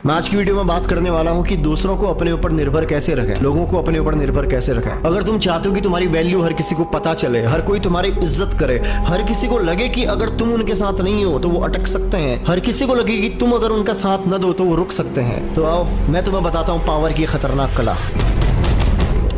मैं आज की वीडियो में बात करने वाला हूं कि दूसरों को अपने ऊपर निर्भर कैसे रखें, लोगों को अपने ऊपर निर्भर कैसे रखें। अगर तुम चाहते हो कि तुम्हारी वैल्यू हर किसी को पता चले, हर कोई तुम्हारी इज्जत करे, हर किसी को लगे कि अगर तुम उनके साथ नहीं हो तो वो अटक सकते हैं, हर किसी को लगे कि तुम अगर उनका साथ न दो तो वो रुक सकते हैं, तो आओ मैं तुम्हें बताता हूँ पावर की खतरनाक कला।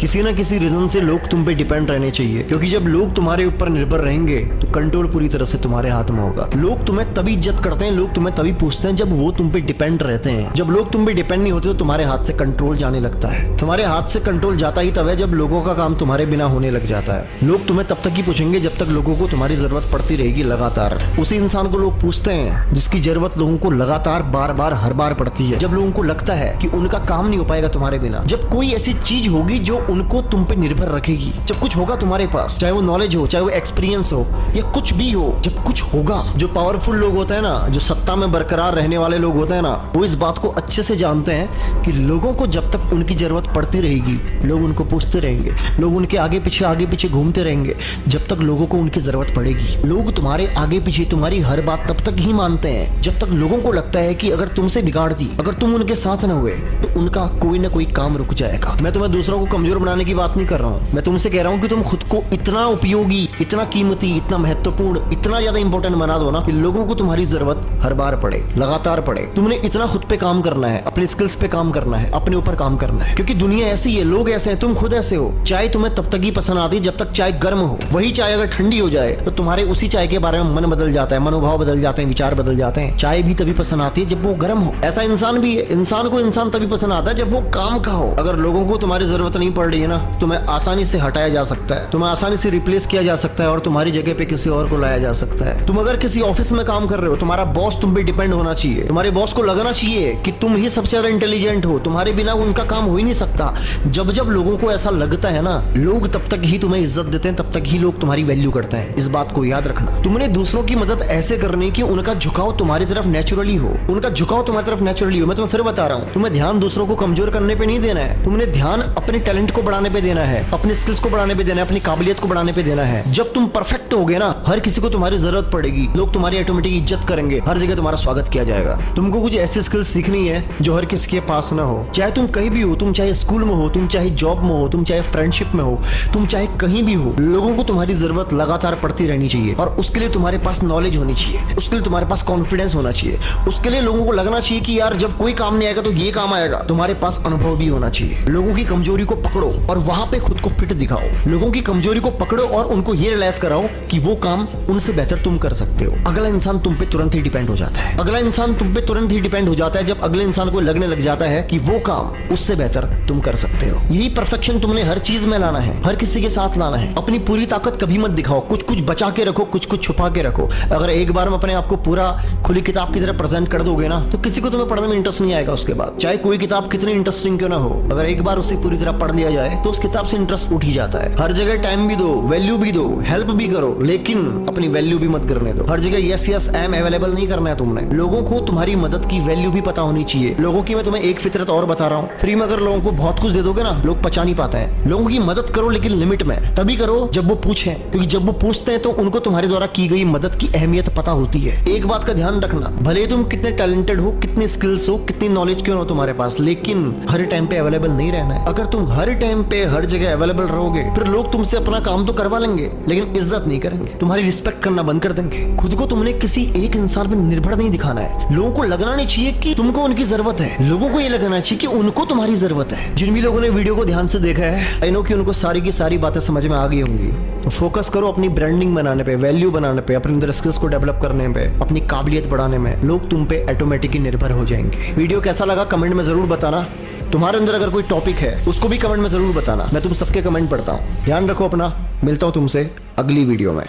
किसी ना किसी रीजन से लोग तुम पे डिपेंड रहने चाहिए, क्योंकि जब लोग तुम्हारे ऊपर निर्भर रहेंगे तो कंट्रोल पूरी तरह से तुम्हारे हाथ में होगा। लोग तुम्हें तभी इज्जत करते हैं, लोग तुम्हें तभी पूछते हैं जब वो तुम पे डिपेंड रहते हैं। जब लोग तुम पे डिपेंड नहीं होते तो तुम्हारे हाथ से कंट्रोल जाने लगता है। तुम्हारे हाथ से कंट्रोल जाता ही तब है जब लोगों का काम तुम्हारे बिना होने लग जाता है। लोग तुम्हें तब तक ही पूछेंगे जब तक लोगों को तुम्हारी जरूरत पड़ती रहेगी लगातार। उसी इंसान को लोग पूछते हैं जिसकी जरूरत लोगों को लगातार बार बार हर बार पड़ती है। जब लोगों को लगता है कि उनका काम नहीं हो पाएगा तुम्हारे बिना, जब कोई ऐसी चीज होगी जो उनको तुम पे निर्भर रखेगी, जब कुछ होगा तुम्हारे पास, चाहे वो नॉलेज हो, चाहे वो एक्सपीरियंस हो या कुछ भी हो, जब कुछ होगा। जो पावरफुल लोग होते हैं ना, जो सत्ता में बरकरार रहने वाले लोग होते हैं ना, वो इस बात को अच्छे से जानते हैं कि लोगों को जब तक उनकी जरूरत पड़ती रहेगी लोग उनको पूछते रहेंगे, लोग उनके आगे पीछे घूमते रहेंगे जब तक लोगों को उनकी जरूरत पड़ेगी। लोग तुम्हारे आगे पीछे तुम्हारी हर बात तब तक ही मानते हैं जब तक लोगों को लगता है कि अगर तुमसे बिगाड़ दी, अगर तुम उनके साथ न हुए तो उनका कोई ना कोई काम रुक जाएगा। मैं तुम्हें दूसरों को कमजोर बनाने की बात नहीं कर रहा हूं, मैं तुमसे कह रहा हूं कि तुम खुद को इतना उपयोगी, इतना कीमती, इतना महत्वपूर्ण, इतना ज्यादा इंपॉर्टेंट बना दो ना कि लोगों को तुम्हारी जरूरत हर बार पड़े, लगातार पड़े। तुमने इतना खुद पे काम करना है, अपने स्किल्स पे काम करना है, अपने ऊपर काम करना है, क्योंकि दुनिया ऐसी है, लोग ऐसे हैं, तुम खुद ऐसे हो। चाय तुम्हें तब तक ही पसंद आती जब तक चाय गर्म हो। वही चाय अगर ठंडी हो जाए तो तुम्हारे उसी चाय के बारे में मन बदल जाता है, मनोभाव बदल जाते हैं, विचार बदल जाते हैं। चाय भी तभी पसंद आती है जब वो गर्म हो। ऐसा इंसान भी है, इंसान को इंसान तभी पसंद आता है जब वो काम का हो। अगर लोगों को तुम्हारी जरूरत नहीं पड़ रही है ना, तुम्हें आसानी से हटाया जा सकता है, तुम्हें आसानी से रिप्लेस किया जा सकता है और तुम्हारी जगह पे किसी और को लाया जा सकता है। तुम अगर किसी ऑफिस में काम कर रहे हो, तुम्हारा बॉस तुम पे डिपेंड होना चाहिए। तुम्हारे बॉस को लगना चाहिए कि तुम ही सबसे ज्यादा इंटेलिजेंट हो, तुम्हारे बिना उनका काम हो ही नहीं सकता। जब जब लोगों को ऐसा लगता है ना, लोग तब तक ही तुम्हें इज्जत देते हैं, तब तक ही लोग तुम्हारी वैल्यू करते हैं। इस बात को याद रखना। तुमने दूसरों की मदद ऐसे करनी कि उनका झुकाव तुम्हारी तरफ नेचुरली हो, उनका झुकाव तुम्हारी तरफ नेचुरली हो। मैं तुम्हें फिर बता रहा हूँ, तुम्हें ध्यान दूसरों को कमजोर करने पे नहीं देना है, तुमने ध्यान अपने टैलेंट को बढ़ाने पे देना है, अपने स्किल्स को बढ़ाने पे देना है, अपनी काबिलियत को बढ़ाने पे देना है। जब तुम परफेक्ट होगे ना, हर किसी को तुम्हारी जरूरत पड़ेगी, लोग तुम्हारी ऑटोमेटिक इज्जत करेंगे, हर जगह तुम्हारा स्वागत किया जाएगा। तुमको कुछ ऐसी स्किल्स सीखनी है जो हर किसी के पास ना हो। चाहे तुम कहीं भी हो, तुम चाहे स्कूल में हो, तुम चाहे जॉब में हो, तुम चाहे फ्रेंडशिप में हो, तुम चाहे कहीं भी हो, लोगों को तुम्हारी जरूरत लगातार पड़ती रहनी चाहिए। और उसके लिए तुम्हारे पास नॉलेज होनी चाहिए, उसके लिए तुम्हारे पास कॉन्फिडेंस होना चाहिए, उसके लिए लोगों को लगना चाहिए कि यार जब कोई काम नहीं आएगा तो ये काम आएगा। तुम्हारे पास अनुभव भी होना चाहिए। लोगों की कमजोरी को पकड़ो और वहां पे खुद को फिट दिखाओ। लोगों की कमजोरी को पकड़ो और उनको ये रियलाइज कराओ कि वो काम उनसे बेहतर तुम कर सकते हो। अगला इंसान तुम पे तुरंत ही डिपेंड हो जाता है। अगला इंसान तुम पे तुरंत ही डिपेंड हो जाता है जब अगले इंसान को लगने लग जाता है कि वो काम उससे बेहतर तुम कर सकते हो। यही परफेक्शन तुमने हर चीज में लाना है, हर किसी के साथ लाना है। अपनी पूरी ताकत कभी मत दिखाओ, कुछ कुछ बचा के रखो, कुछ कुछ छुपा के रखो। अगर एक बार में अपने आप को पूरा खुली किताब की तरह प्रेजेंट कर दोगे ना, तो किसी को तुम्हें पढ़ने में इंटरेस्ट नहीं आएगा। उसके बाद चाहे कोई किताब कितनी इंटरेस्टिंग क्यों ना हो, अगर एक बार उसे पूरी तरह पढ़ लिया जाए तो उस किताब से इंटरेस्ट उठ ही जाता है। हर जगह टाइम भी दो, वैल्यू भी दो, हेल्प भी करो, लेकिन अपनी वैल्यू भी मत करने दो। हर जगह yes yes I am available नहीं करना है तुमने। लोगों को तुम्हारी मदद की वैल्यू भी पता होनी चाहिए। लोगों की मैं तुम्हें एक फितरत और बता रहा हूँ, फ्री में अगर लोगों को बहुत कुछ दे दोगे ना, लोग पचा नहीं पाते हैं। लोगों की मदद करो लेकिन लिमिट में, तभी करो जब वो पूछें, क्योंकि जब वो पूछते हैं तो उनको तुम्हारे द्वारा की गई मदद की अहमियत पता होती है। एक बात का ध्यान रखना, भले तुम कितने टैलेंटेड हो, कितने स्किल्स हो, कितनी नॉलेज क्यों हो तुम्हारे पास, लेकिन हर टाइम पे अवेलेबल नहीं रहना है। अगर तुम हर टाइम पे हर जगह अवेलेबल रहोगे फिर लोग तुमसे अपना काम तो करवा लेंगे लेकिन इज्जत नहीं करेंगे, तुम्हारी रिस्पेक्ट करना बंद कर देंगे। खुद को तुमने किसी एक इंसान पर निर्भर नहीं दिखाना है। लोगों को लगना नहीं चाहिए कि तुमको उनकी जरूरत है, लोगों को ये लगना चाहिए कि उनको तुम्हारी जरूरत है। जिन भी लोगों ने वीडियो को ध्यान से देखा है, आई नो कि उनको सारी की सारी बातें समझ में आ गई होंगी। तो फोकस करो अपनी ब्रांडिंग बनाने पे, वैल्यू बनाने पे, अपने अंदर स्किल्स को डेवलप करने पे, अपनी काबिलियत बढ़ाने में। लोग तुम पे ऑटोमेटिकली निर्भर हो जाएंगे। वीडियो कैसा लगा कमेंट में जरूर बताना। तुम्हारे अंदर अगर कोई टॉपिक है उसको भी कमेंट में जरूर बताना, मैं तुम सबके कमेंट पढ़ता हूँ। ध्यान रखो अपना, मिलता हूँ तुमसे अगली वीडियो में।